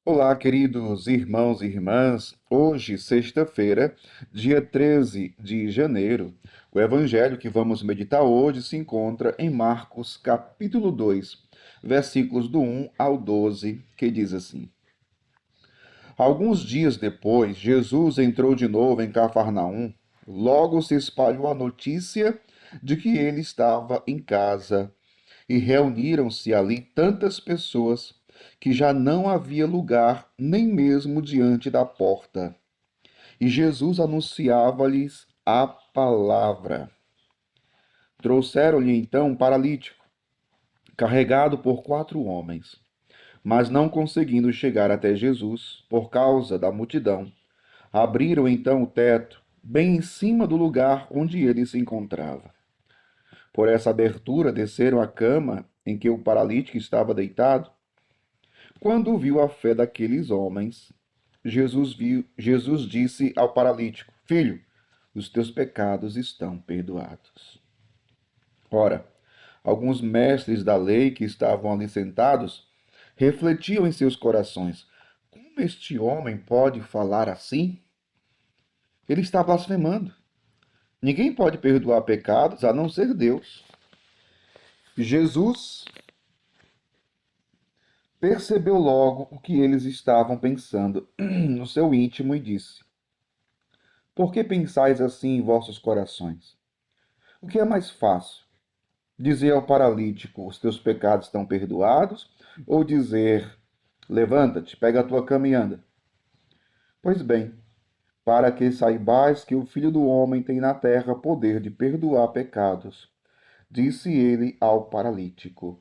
Olá, queridos irmãos e irmãs. Hoje, sexta-feira, dia 13 de janeiro, o evangelho que vamos meditar hoje se encontra em Marcos, capítulo 2, versículos do 1 ao 12, que diz assim: Alguns dias depois, Jesus entrou de novo em Cafarnaum. Logo se espalhou a notícia de que ele estava em casa e reuniram-se ali tantas pessoas que já não havia lugar nem mesmo diante da porta. E Jesus anunciava-lhes a palavra. Trouxeram-lhe então um paralítico, carregado por 4 homens, mas não conseguindo chegar até Jesus por causa da multidão. Abriram então o teto, bem em cima do lugar onde ele se encontrava. Por essa abertura desceram a cama em que o paralítico estava deitado. Quando viu a fé daqueles homens, Jesus disse ao paralítico: Filho, os teus pecados estão perdoados. Ora, alguns mestres da lei que estavam ali sentados refletiam em seus corações: Como este homem pode falar assim? Ele está blasfemando. Ninguém pode perdoar pecados a não ser Deus. Jesus percebeu logo o que eles estavam pensando no seu íntimo e disse: Por que pensais assim em vossos corações? O que é mais fácil? Dizer ao paralítico: Os teus pecados estão perdoados? Ou dizer: Levanta-te, pega a tua cama e anda? Pois bem, para que saibais que o Filho do Homem tem na terra poder de perdoar pecados, disse ele ao paralítico: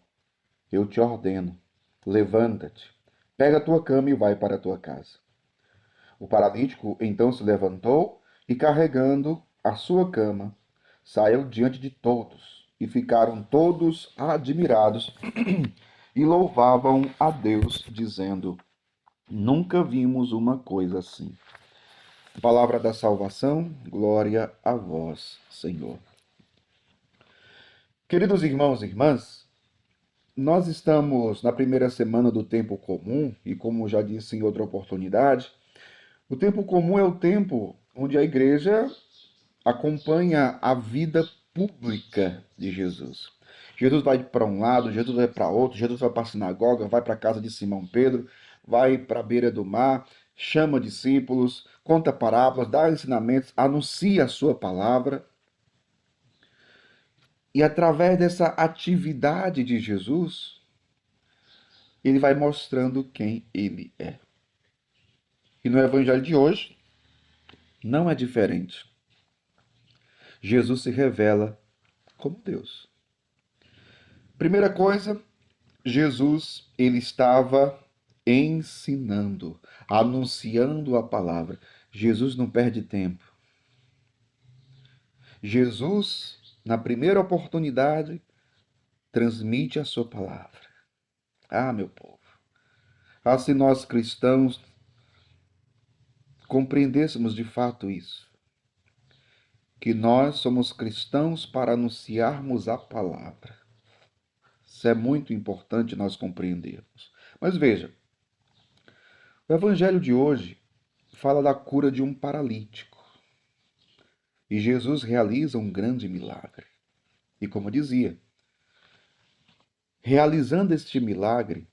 Eu te ordeno, levanta-te, pega a tua cama e vai para a tua casa. O paralítico então se levantou e, carregando a sua cama, saiu diante de todos, e ficaram todos admirados e louvavam a Deus, dizendo: Nunca vimos uma coisa assim. Palavra da salvação, glória a vós, Senhor. Queridos irmãos e irmãs, nós estamos na primeira semana do tempo comum, e como já disse em outra oportunidade, o tempo comum é o tempo onde a igreja acompanha a vida pública de Jesus. Jesus vai para um lado, Jesus vai para outro, Jesus vai para a sinagoga, vai para a casa de Simão Pedro, vai para a beira do mar, chama discípulos, conta parábolas, dá ensinamentos, anuncia a sua palavra. E através dessa atividade de Jesus, ele vai mostrando quem ele é. E no evangelho de hoje, não é diferente. Jesus se revela como Deus. Primeira coisa, Jesus, ele estava ensinando, anunciando a palavra. Jesus não perde tempo. Jesus, na primeira oportunidade, transmite a sua palavra. Ah, meu povo, se nós cristãos compreendêssemos de fato isso, que nós somos cristãos para anunciarmos a palavra. Isso é muito importante nós compreendermos. Mas veja, o evangelho de hoje fala da cura de um paralítico. E Jesus realiza um grande milagre. E como dizia, realizando este milagre,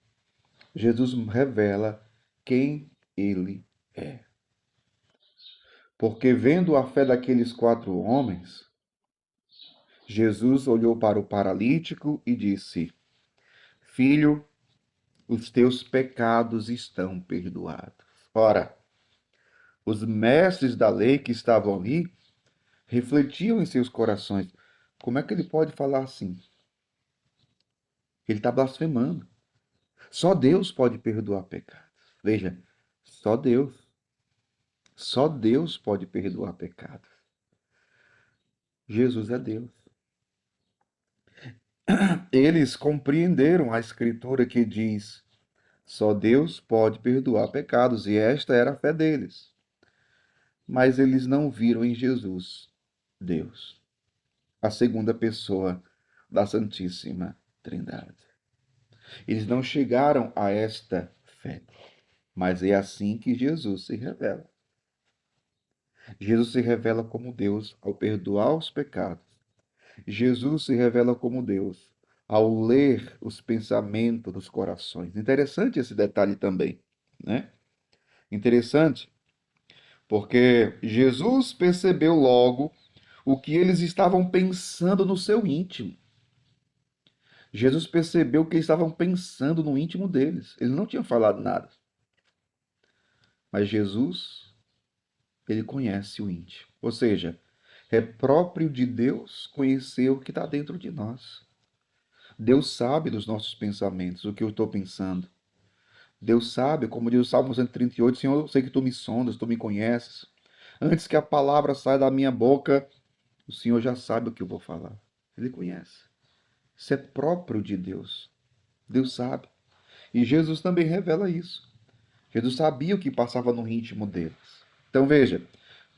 Jesus revela quem ele é. Porque vendo a fé daqueles 4 homens, Jesus olhou para o paralítico e disse: Filho, os teus pecados estão perdoados. Ora, os mestres da lei que estavam ali refletiam em seus corações: como é que ele pode falar assim? Ele está blasfemando. Só Deus pode perdoar pecados. Veja, só Deus. Só Deus pode perdoar pecados. Jesus é Deus. Eles compreenderam a escritura que diz: só Deus pode perdoar pecados, e esta era a fé deles. Mas eles não viram em Jesus Deus, a segunda pessoa da Santíssima Trindade. Eles não chegaram a esta fé. Mas é assim que Jesus se revela. Jesus se revela como Deus ao perdoar os pecados. Jesus se revela como Deus ao ler os pensamentos dos corações. Interessante esse detalhe também, né? Interessante, porque Jesus percebeu logo o que eles estavam pensando no seu íntimo. Jesus percebeu o que eles estavam pensando no íntimo deles. Eles não tinham falado nada. Mas Jesus, ele conhece o íntimo. Ou seja, é próprio de Deus conhecer o que está dentro de nós. Deus sabe dos nossos pensamentos, o que eu estou pensando. Deus sabe, como diz o Salmo 138, Senhor, eu sei que tu me sondas, tu me conheces. Antes que a palavra saia da minha boca, o Senhor já sabe o que eu vou falar. Ele conhece. Isso é próprio de Deus. Deus sabe. E Jesus também revela isso. Jesus sabia o que passava no íntimo deles. Então veja,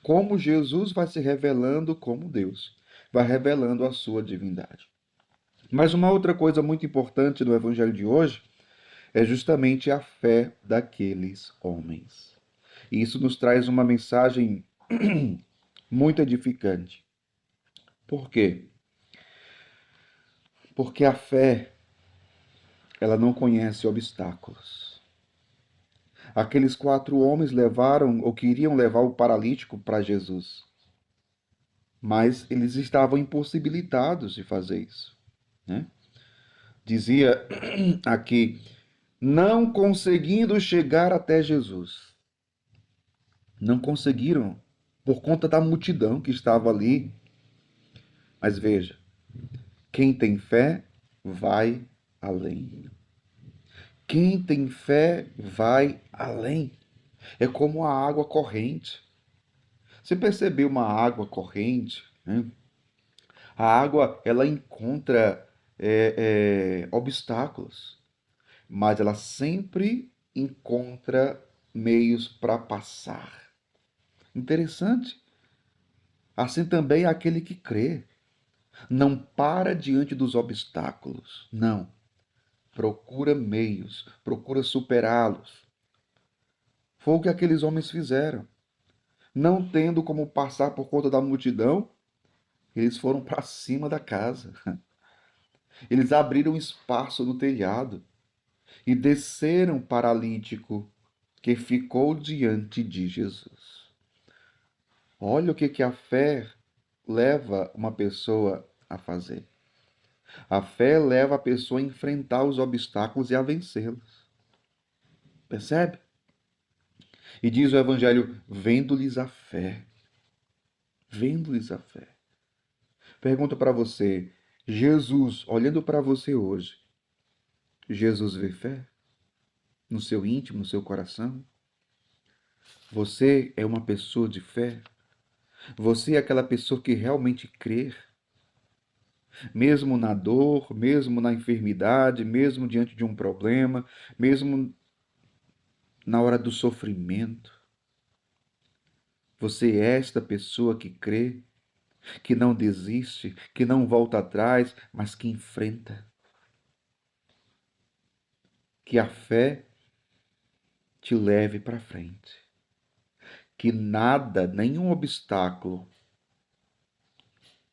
como Jesus vai se revelando como Deus, vai revelando a sua divindade. Mas uma outra coisa muito importante do evangelho de hoje é justamente a fé daqueles homens. E isso nos traz uma mensagem muito edificante. Por quê? Porque a fé, ela não conhece obstáculos. Aqueles 4 homens levaram ou queriam levar o paralítico para Jesus, mas eles estavam impossibilitados de fazer isso, né? Dizia aqui, não conseguindo chegar até Jesus. Não conseguiram por conta da multidão que estava ali. Mas veja, quem tem fé vai além. Quem tem fé vai além. É como a água corrente. Você percebeu uma água corrente, né? A água, ela encontra obstáculos, mas ela sempre encontra meios para passar. Interessante. Assim também é aquele que crê. Não para diante dos obstáculos. Não. Procura meios, procura superá-los. Foi o que aqueles homens fizeram. Não tendo como passar por conta da multidão, eles foram para cima da casa. Eles abriram espaço no telhado e desceram paralítico que ficou diante de Jesus. Olha o que a fé leva uma pessoa a fazer. A fé leva a pessoa a enfrentar os obstáculos e a vencê-los. Percebe? E diz o Evangelho: vendo-lhes a fé. Vendo-lhes a fé. Pergunto para você: Jesus, olhando para você hoje, Jesus vê fé? No seu íntimo, no seu coração? Você é uma pessoa de fé? Você é aquela pessoa que realmente crê? Mesmo na dor, mesmo na enfermidade, mesmo diante de um problema, mesmo na hora do sofrimento? Você é esta pessoa que crê, que não desiste, que não volta atrás, mas que enfrenta. Que a fé te leve para frente. Que nada, nenhum obstáculo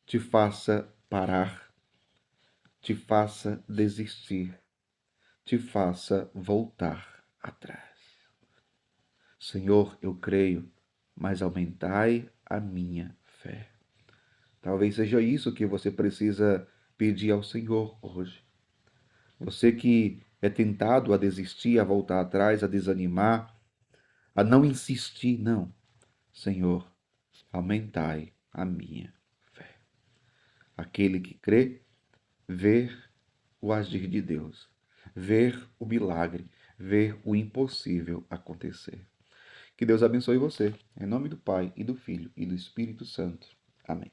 te faça parar, te faça desistir, te faça voltar atrás. Senhor, eu creio, mas aumentai a minha fé. Talvez seja isso que você precisa pedir ao Senhor hoje. Você que é tentado a desistir, a voltar atrás, a desanimar, a não insistir, não. Senhor, aumentai a minha fé. Aquele que crê, ver o agir de Deus, ver o milagre, ver o impossível acontecer. Que Deus abençoe você. Em nome do Pai, e do Filho, e do Espírito Santo. Amém.